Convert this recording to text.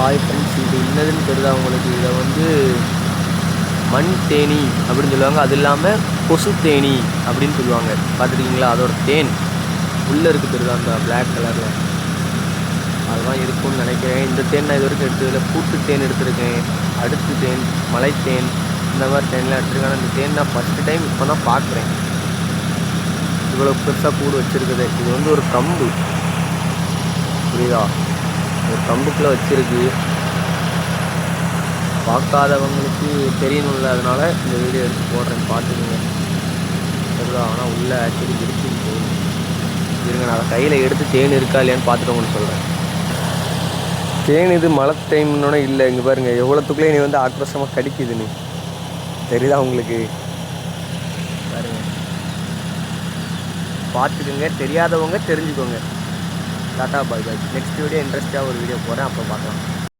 Hi friends, இது என்னதுன்னு தெரியுதா உங்களுக்கு? இதை வந்து மண் தேனி அப்படின்னு சொல்லுவாங்க. அது இல்லாமல் கொசு தேனி அப்படின்னு சொல்லுவாங்க. பார்த்துருக்கீங்களா? அதோட தேன் உள்ளே இருக்குது தெரியுதா, அந்த பிளாக் கலரில். அதுதான் இருக்கும்னு நினைக்கிறேன். இந்த தேன் நான் இது வரைக்கும் எடுத்ததில்லை. கூட்டு தேன் எடுத்திருக்கேன், அடுக்கு தேன், மலை தேன், இந்த மாதிரி தேன்லாம் எடுத்துருக்கேன். ஆனால் இந்த தேன் நான் ஃபஸ்ட்டு டைம் இப்போ தான் பார்க்குறேன். இவ்வளோ பெருசாக கூடு வச்சுருக்குது. இது வந்து ஒரு கம்பு, புரியுதா? ஒரு கம்புக்குள்ளே வச்சுருக்கு. பார்க்காதவங்களுக்கு தெரியணும்ல, அதனால் இந்த வீடியோ எடுத்து போடுறேன், பார்த்துக்குங்க சரிதா? ஆனால் உள்ளே ஆக்சுவலி இருக்குன்னு தோணும். இருங்க, நான் அதை கையில் எடுத்து தேன் இருக்கா இல்லையான்னு பார்த்துட்டு உங்களுக்கு சொல்கிறேன். தேன் இது மழை டைம்னோட இல்லை. இங்கே பாருங்கள், எவ்வளோத்துக்குள்ளே நீ வந்து ஆக்ரோஷமாக கடிக்குதுன்னு தெரியுதா உங்களுக்கு? பாருங்க, பார்த்துக்குங்க. தெரியாதவங்க தெரிஞ்சுக்கோங்க. டாட்டா பாய் பாய். நெக்ஸ்ட் வீடியோ இன்ட்ரெஸ்ட்டாக ஒரு வீடியோ போகிறேன், அப்போ பார்க்கலாம்.